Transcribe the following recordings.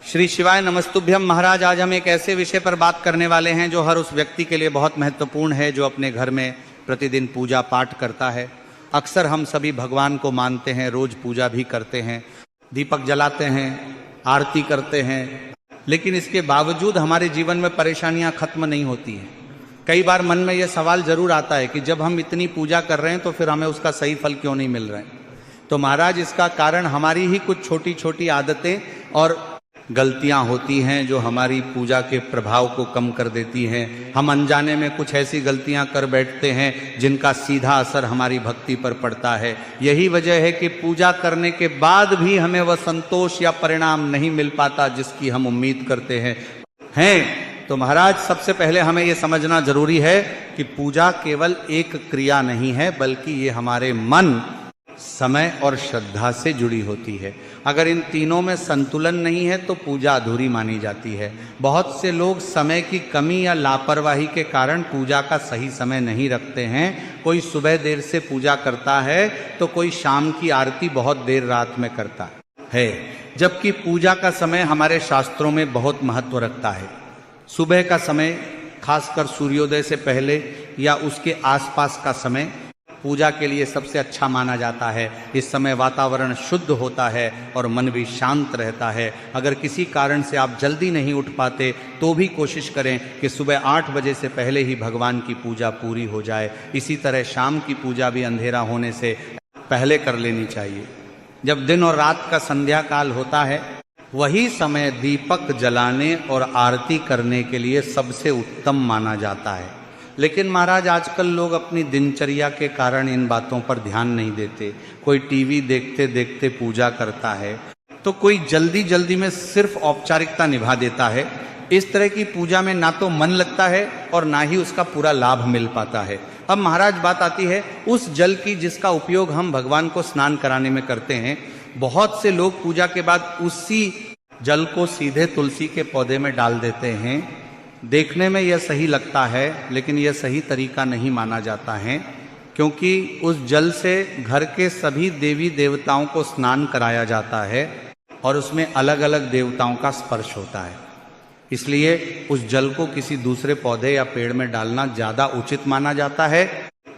श्री शिवाय नमस्तुभ्यम। महाराज, आज हम एक ऐसे विषय पर बात करने वाले हैं जो हर उस व्यक्ति के लिए बहुत महत्वपूर्ण है जो अपने घर में प्रतिदिन पूजा पाठ करता है। अक्सर हम सभी भगवान को मानते हैं, रोज पूजा भी करते हैं, दीपक जलाते हैं, आरती करते हैं, लेकिन इसके बावजूद हमारे जीवन में परेशानियां खत्म नहीं होती हैं। कई बार मन में यह सवाल जरूर आता है कि जब हम इतनी पूजा कर रहे हैं तो फिर हमें उसका सही फल क्यों नहीं मिल रहा है। तो महाराज, इसका कारण हमारी ही कुछ छोटी छोटी आदतें और गलतियां होती हैं जो हमारी पूजा के प्रभाव को कम कर देती हैं। हम अनजाने में कुछ ऐसी गलतियां कर बैठते हैं जिनका सीधा असर हमारी भक्ति पर पड़ता है। यही वजह है कि पूजा करने के बाद भी हमें वह संतोष या परिणाम नहीं मिल पाता जिसकी हम उम्मीद करते हैं। तो महाराज, सबसे पहले हमें यह समझना जरूरी है कि पूजा केवल एक क्रिया नहीं है, बल्कि ये हमारे मन, समय और श्रद्धा से जुड़ी होती है। अगर इन तीनों में संतुलन नहीं है तो पूजा अधूरी मानी जाती है। बहुत से लोग समय की कमी या लापरवाही के कारण पूजा का सही समय नहीं रखते हैं। कोई सुबह देर से पूजा करता है तो कोई शाम की आरती बहुत देर रात में करता है, जबकि पूजा का समय हमारे शास्त्रों में बहुत महत्व रखता है। सुबह का समय, खासकर सूर्योदय से पहले या उसके आसपास का समय पूजा के लिए सबसे अच्छा माना जाता है। इस समय वातावरण शुद्ध होता है और मन भी शांत रहता है। अगर किसी कारण से आप जल्दी नहीं उठ पाते तो भी कोशिश करें कि सुबह 8 बजे से पहले ही भगवान की पूजा पूरी हो जाए। इसी तरह शाम की पूजा भी अंधेरा होने से पहले कर लेनी चाहिए। जब दिन और रात का संध्या काल होता है, वही समय दीपक जलाने और आरती करने के लिए सबसे उत्तम माना जाता है। लेकिन महाराज, आजकल लोग अपनी दिनचर्या के कारण इन बातों पर ध्यान नहीं देते। कोई टीवी देखते देखते पूजा करता है तो कोई जल्दी जल्दी में सिर्फ औपचारिकता निभा देता है। इस तरह की पूजा में ना तो मन लगता है और ना ही उसका पूरा लाभ मिल पाता है। अब महाराज, बात आती है उस जल की जिसका उपयोग हम भगवान को स्नान कराने में करते हैं। बहुत से लोग पूजा के बाद उसी जल को सीधे तुलसी के पौधे में डाल देते हैं। देखने में यह सही लगता है, लेकिन यह सही तरीका नहीं माना जाता है, क्योंकि उस जल से घर के सभी देवी देवताओं को स्नान कराया जाता है और उसमें अलग अलग देवताओं का स्पर्श होता है। इसलिए उस जल को किसी दूसरे पौधे या पेड़ में डालना ज़्यादा उचित माना जाता है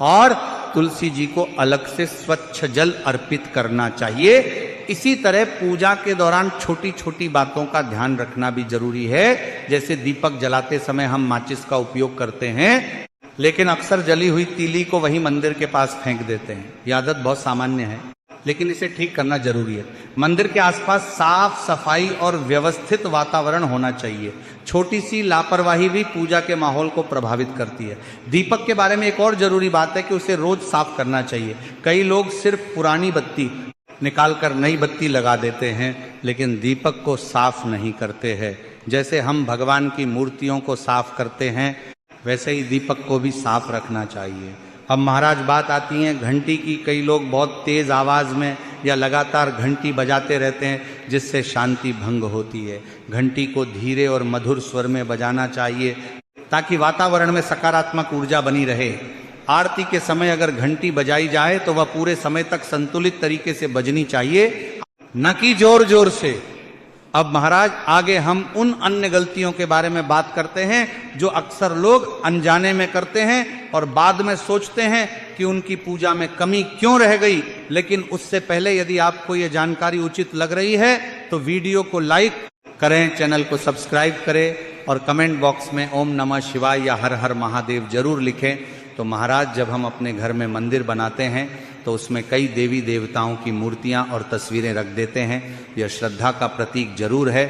और तुलसी जी को अलग से स्वच्छ जल अर्पित करना चाहिए। इसी तरह पूजा के दौरान छोटी छोटी बातों का ध्यान रखना भी जरूरी है। जैसे दीपक जलाते समय हम माचिस का उपयोग करते हैं, लेकिन अक्सर जली हुई तीली को वही मंदिर के पास फेंक देते हैं। यह आदत बहुत सामान्य है, लेकिन इसे ठीक करना जरूरी है। मंदिर के आसपास साफ सफाई और व्यवस्थित वातावरण होना चाहिए। छोटी सी लापरवाही भी पूजा के माहौल को प्रभावित करती है। दीपक के बारे में एक और जरूरी बात है कि उसे रोज साफ करना चाहिए। कई लोग सिर्फ पुरानी बत्ती निकालकर नई बत्ती लगा देते हैं, लेकिन दीपक को साफ नहीं करते हैं। जैसे हम भगवान की मूर्तियों को साफ करते हैं, वैसे ही दीपक को भी साफ रखना चाहिए। अब महाराज, बात आती है घंटी की। कई लोग बहुत तेज आवाज में या लगातार घंटी बजाते रहते हैं, जिससे शांति भंग होती है। घंटी को धीरे और मधुर स्वर में बजाना चाहिए ताकि वातावरण में सकारात्मक ऊर्जा बनी रहे। आरती के समय अगर घंटी बजाई जाए तो वह पूरे समय तक संतुलित तरीके से बजनी चाहिए, न कि जोर जोर से। अब महाराज, आगे हम उन अन्य गलतियों के बारे में बात करते हैं जो अक्सर लोग अनजाने में करते हैं और बाद में सोचते हैं कि उनकी पूजा में कमी क्यों रह गई। लेकिन उससे पहले यदि आपको यह जानकारी उचित लग रही है तो वीडियो को लाइक करें, चैनल को सब्सक्राइब करें और कमेंट बॉक्स में ओम नमः शिवाय या हर हर महादेव जरूर लिखें। तो महाराज, जब हम अपने घर में मंदिर बनाते हैं तो उसमें कई देवी देवताओं की मूर्तियां और तस्वीरें रख देते हैं। यह श्रद्धा का प्रतीक जरूर है,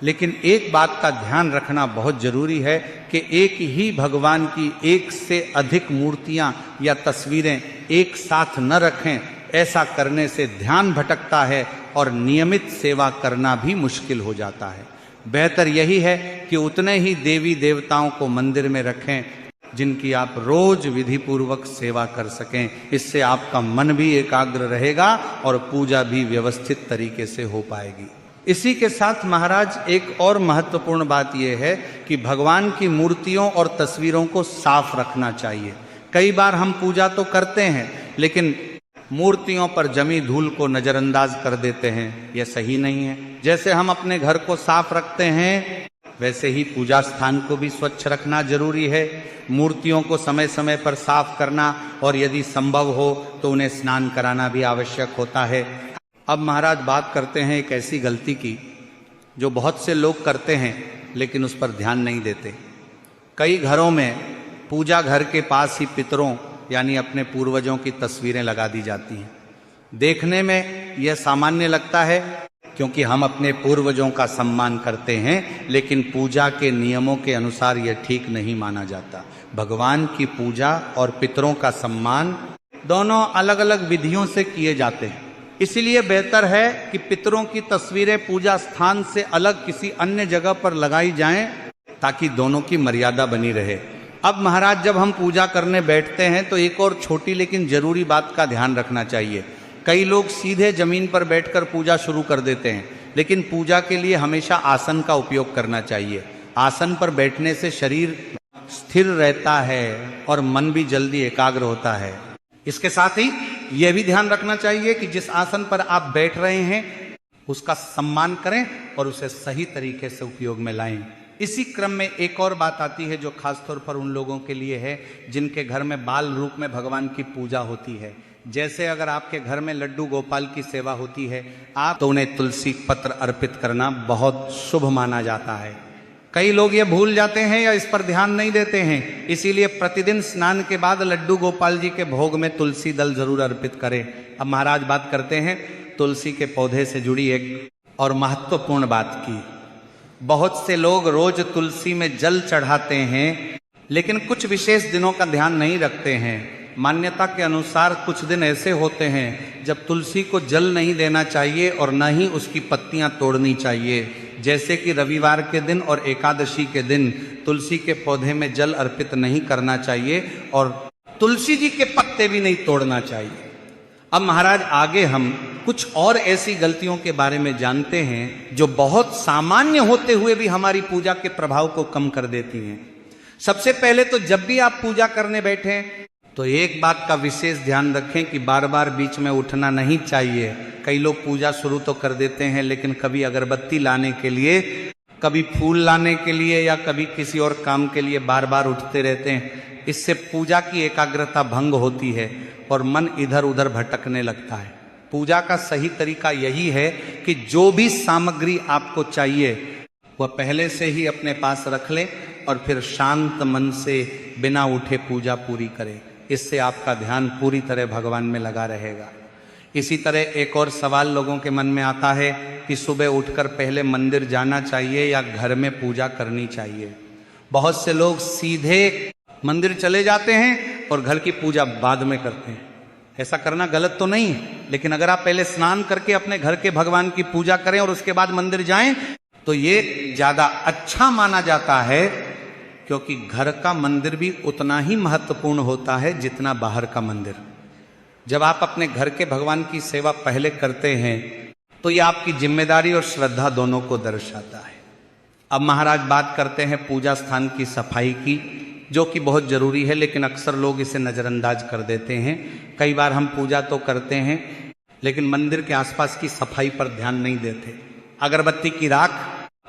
लेकिन एक बात का ध्यान रखना बहुत जरूरी है कि एक ही भगवान की एक से अधिक मूर्तियां या तस्वीरें एक साथ न रखें। ऐसा करने से ध्यान भटकता है और नियमित सेवा करना भी मुश्किल हो जाता है। बेहतर यही है कि उतने ही देवी देवताओं को मंदिर में रखें जिनकी आप रोज विधि पूर्वक सेवा कर सकें। इससे आपका मन भी एकाग्र रहेगा और पूजा भी व्यवस्थित तरीके से हो पाएगी। इसी के साथ महाराज, एक और महत्वपूर्ण बात यह है कि भगवान की मूर्तियों और तस्वीरों को साफ रखना चाहिए। कई बार हम पूजा तो करते हैं, लेकिन मूर्तियों पर जमी धूल को नजरअंदाज कर देते हैं, यह सही नहीं है। जैसे हम अपने घर को साफ रखते हैं वैसे ही पूजा स्थान को भी स्वच्छ रखना जरूरी है। मूर्तियों को समय समय पर साफ करना और यदि संभव हो तो उन्हें स्नान कराना भी आवश्यक होता है। अब महाराज बात करते हैं एक ऐसी गलती की जो बहुत से लोग करते हैं लेकिन उस पर ध्यान नहीं देते। कई घरों में पूजा घर के पास ही पितरों यानी अपने पूर्वजों की तस्वीरें लगा दी जाती हैं। देखने में यह सामान्य लगता है क्योंकि हम अपने पूर्वजों का सम्मान करते हैं, लेकिन पूजा के नियमों के अनुसार यह ठीक नहीं माना जाता। भगवान की पूजा और पितरों का सम्मान दोनों अलग अलग विधियों से किए जाते हैं। इसलिए बेहतर है कि पितरों की तस्वीरें पूजा स्थान से अलग किसी अन्य जगह पर लगाई जाएं ताकि दोनों की मर्यादा बनी रहे। अब महाराज जब हम पूजा करने बैठते हैं तो एक और छोटी लेकिन जरूरी बात का ध्यान रखना चाहिए। कई लोग सीधे जमीन पर बैठकर पूजा शुरू कर देते हैं, लेकिन पूजा के लिए हमेशा आसन का उपयोग करना चाहिए। आसन पर बैठने से शरीर स्थिर रहता है और मन भी जल्दी एकाग्र होता है। इसके साथ ही यह भी ध्यान रखना चाहिए कि जिस आसन पर आप बैठ रहे हैं उसका सम्मान करें और उसे सही तरीके से उपयोग में लाएं। इसी क्रम में एक और बात आती है जो खासतौर पर उन लोगों के लिए है जिनके घर में बाल रूप में भगवान की पूजा होती है। जैसे अगर आपके घर में लड्डू गोपाल की सेवा होती है आप तो उन्हें तुलसी पत्र अर्पित करना बहुत शुभ माना जाता है। कई लोग ये भूल जाते हैं या इस पर ध्यान नहीं देते हैं, इसीलिए प्रतिदिन स्नान के बाद लड्डू गोपाल जी के भोग में तुलसी दल जरूर अर्पित करें। अब महाराज बात करते हैं तुलसी के पौधे से जुड़ी एक और महत्वपूर्ण बात की। बहुत से लोग रोज तुलसी में जल चढ़ाते हैं लेकिन कुछ विशेष दिनों का ध्यान नहीं रखते हैं। मान्यता के अनुसार कुछ दिन ऐसे होते हैं जब तुलसी को जल नहीं देना चाहिए और न ही उसकी पत्तियां तोड़नी चाहिए। जैसे कि रविवार के दिन और एकादशी के दिन तुलसी के पौधे में जल अर्पित नहीं करना चाहिए और तुलसी जी के पत्ते भी नहीं तोड़ना चाहिए। अब महाराज आगे हम कुछ और ऐसी गलतियों के बारे में जानते हैं जो बहुत सामान्य होते हुए भी हमारी पूजा के प्रभाव को कम कर देती हैं। सबसे पहले तो जब भी आप पूजा करने बैठे तो एक बात का विशेष ध्यान रखें कि बार बार बीच में उठना नहीं चाहिए। कई लोग पूजा शुरू तो कर देते हैं लेकिन कभी अगरबत्ती लाने के लिए, कभी फूल लाने के लिए या कभी किसी और काम के लिए बार बार उठते रहते हैं। इससे पूजा की एकाग्रता भंग होती है और मन इधर उधर भटकने लगता है। पूजा का सही तरीका यही है कि जो भी सामग्री आपको चाहिए वह पहले से ही अपने पास रख लें और फिर शांत मन से बिना उठे पूजा पूरी करें। इससे आपका ध्यान पूरी तरह भगवान में लगा रहेगा। इसी तरह एक और सवाल लोगों के मन में आता है कि सुबह उठकर पहले मंदिर जाना चाहिए या घर में पूजा करनी चाहिए। बहुत से लोग सीधे मंदिर चले जाते हैं और घर की पूजा बाद में करते हैं। ऐसा करना गलत तो नहीं है, लेकिन अगर आप पहले स्नान करके अपने घर के भगवान की पूजा करें और उसके बाद मंदिर जाएं तो ये ज्यादा अच्छा माना जाता है, क्योंकि घर का मंदिर भी उतना ही महत्वपूर्ण होता है जितना बाहर का मंदिर। जब आप अपने घर के भगवान की सेवा पहले करते हैं तो ये आपकी जिम्मेदारी और श्रद्धा दोनों को दर्शाता है। अब महाराज बात करते हैं पूजा स्थान की सफाई की, जो कि बहुत जरूरी है लेकिन अक्सर लोग इसे नज़रअंदाज कर देते हैं। कई बार हम पूजा तो करते हैं लेकिन मंदिर के आसपास की सफाई पर ध्यान नहीं देते। अगरबत्ती की राख,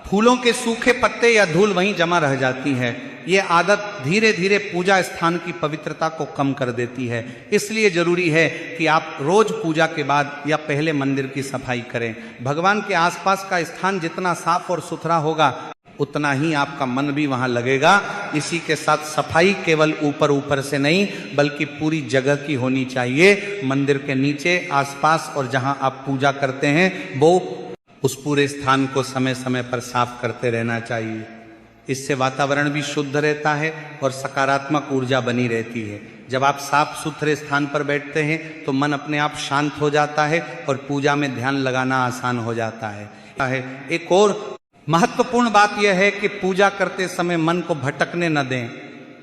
फूलों के सूखे पत्ते या धूल वहीं जमा रह जाती है। ये आदत धीरे धीरे पूजा स्थान की पवित्रता को कम कर देती है। इसलिए जरूरी है कि आप रोज पूजा के बाद या पहले मंदिर की सफाई करें। भगवान के आसपास का स्थान जितना साफ और सुथरा होगा उतना ही आपका मन भी वहां लगेगा। इसी के साथ सफाई केवल ऊपर ऊपर से नहीं बल्कि पूरी जगह की होनी चाहिए। मंदिर के नीचे, आसपास और जहां आप पूजा करते हैं वो उस पूरे स्थान को समय समय पर साफ करते रहना चाहिए। इससे वातावरण भी शुद्ध रहता है और सकारात्मक ऊर्जा बनी रहती है। जब आप साफ सुथरे स्थान पर बैठते हैं तो मन अपने आप शांत हो जाता है और पूजा में ध्यान लगाना आसान हो जाता है। एक और महत्वपूर्ण बात यह है कि पूजा करते समय मन को भटकने न दें।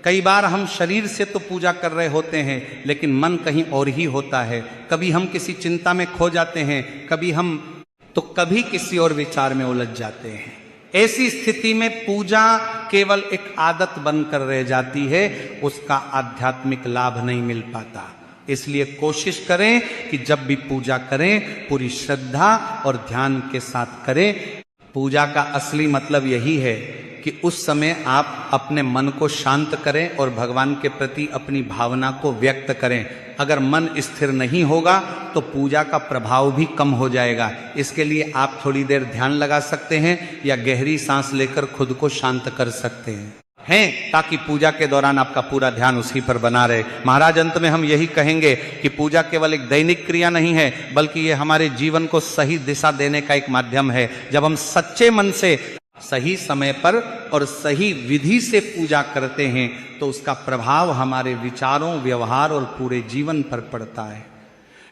कई बार हम शरीर से तो पूजा कर रहे होते हैं लेकिन मन कहीं और ही होता है। कभी हम किसी चिंता में खो जाते हैं, कभी किसी और विचार में उलझ जाते हैं। ऐसी स्थिति में पूजा केवल एक आदत बनकर रह जाती है, उसका आध्यात्मिक लाभ नहीं मिल पाता। इसलिए कोशिश करें कि जब भी पूजा करें पूरी श्रद्धा और ध्यान के साथ करें। पूजा का असली मतलब यही है कि उस समय आप अपने मन को शांत करें और भगवान के प्रति अपनी भावना को व्यक्त करें। अगर मन स्थिर नहीं होगा तो पूजा का प्रभाव भी कम हो जाएगा। इसके लिए आप थोड़ी देर ध्यान लगा सकते हैं या गहरी सांस लेकर खुद को शांत कर सकते हैं ताकि पूजा के दौरान आपका पूरा ध्यान उसी पर बना रहे। महाराज अंत में हम यही कहेंगे कि पूजा केवल एक दैनिक क्रिया नहीं है, बल्कि ये हमारे जीवन को सही दिशा देने का एक माध्यम है। जब हम सच्चे मन से सही समय पर और सही विधि से पूजा करते हैं तो उसका प्रभाव हमारे विचारों, व्यवहार और पूरे जीवन पर पड़ता है।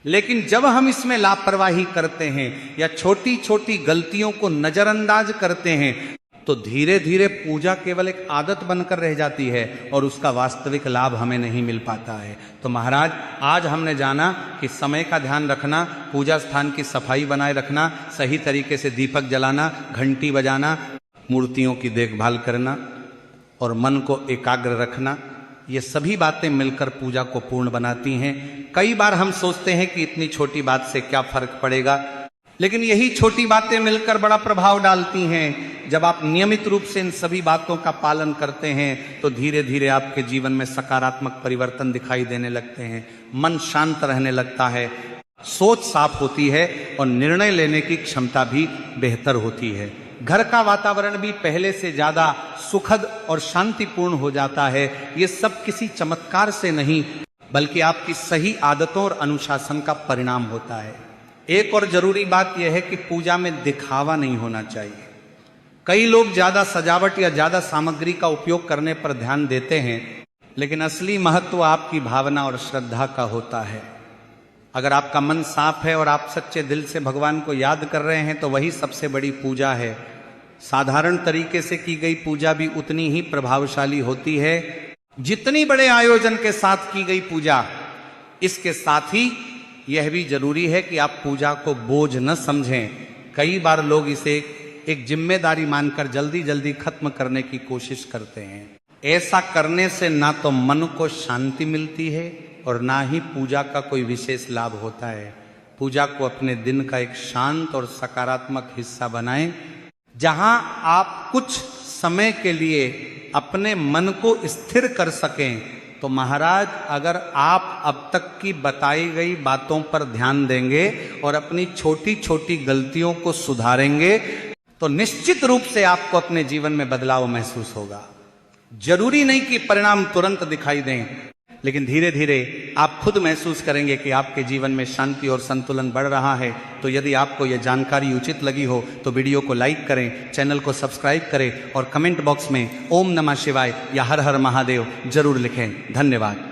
लेकिन जब हम इसमें लापरवाही करते हैं या छोटी छोटी गलतियों को नजरअंदाज करते हैं तो धीरे धीरे पूजा केवल एक आदत बनकर रह जाती है और उसका वास्तविक लाभ हमें नहीं मिल पाता है। तो महाराज आज हमने जाना कि समय का ध्यान रखना, पूजा स्थान की सफाई बनाए रखना, सही तरीके से दीपक जलाना, घंटी बजाना, मूर्तियों की देखभाल करना और मन को एकाग्र रखना, ये सभी बातें मिलकर पूजा को पूर्ण बनाती हैं। कई बार हम सोचते हैं कि इतनी छोटी बात से क्या फर्क पड़ेगा, लेकिन यही छोटी बातें मिलकर बड़ा प्रभाव डालती हैं। जब आप नियमित रूप से इन सभी बातों का पालन करते हैं तो धीरे धीरे आपके जीवन में सकारात्मक परिवर्तन दिखाई देने लगते हैं। मन शांत रहने लगता है, सोच साफ होती है और निर्णय लेने की क्षमता भी बेहतर होती है। घर का वातावरण भी पहले से ज्यादा सुखद और शांतिपूर्ण हो जाता है। ये सब किसी चमत्कार से नहीं बल्कि आपकी सही आदतों और अनुशासन का परिणाम होता है। एक और जरूरी बात यह है कि पूजा में दिखावा नहीं होना चाहिए। कई लोग ज्यादा सजावट या ज्यादा सामग्री का उपयोग करने पर ध्यान देते हैं, लेकिन असली महत्व आपकी भावना और श्रद्धा का होता है। अगर आपका मन साफ है और आप सच्चे दिल से भगवान को याद कर रहे हैं तो वही सबसे बड़ी पूजा है। साधारण तरीके से की गई पूजा भी उतनी ही प्रभावशाली होती है जितनी बड़े आयोजन के साथ की गई पूजा। इसके साथ ही यह भी जरूरी है कि आप पूजा को बोझ न समझें। कई बार लोग इसे एक जिम्मेदारी मानकर जल्दी जल्दी खत्म करने की कोशिश करते हैं। ऐसा करने से ना तो मन को शांति मिलती है और ना ही पूजा का कोई विशेष लाभ होता है। पूजा को अपने दिन का एक शांत और सकारात्मक हिस्सा बनाएं, जहां आप कुछ समय के लिए अपने मन को स्थिर कर सकें। तो महाराज अगर आप अब तक की बताई गई बातों पर ध्यान देंगे और अपनी छोटी छोटी गलतियों को सुधारेंगे तो निश्चित रूप से आपको अपने जीवन में बदलाव महसूस होगा। जरूरी नहीं कि परिणाम तुरंत दिखाई दें, लेकिन धीरे धीरे आप खुद महसूस करेंगे कि आपके जीवन में शांति और संतुलन बढ़ रहा है। तो यदि आपको यह जानकारी उचित लगी हो तो वीडियो को लाइक करें, चैनल को सब्सक्राइब करें और कमेंट बॉक्स में ओम नमः शिवाय या हर हर महादेव जरूर लिखें। धन्यवाद।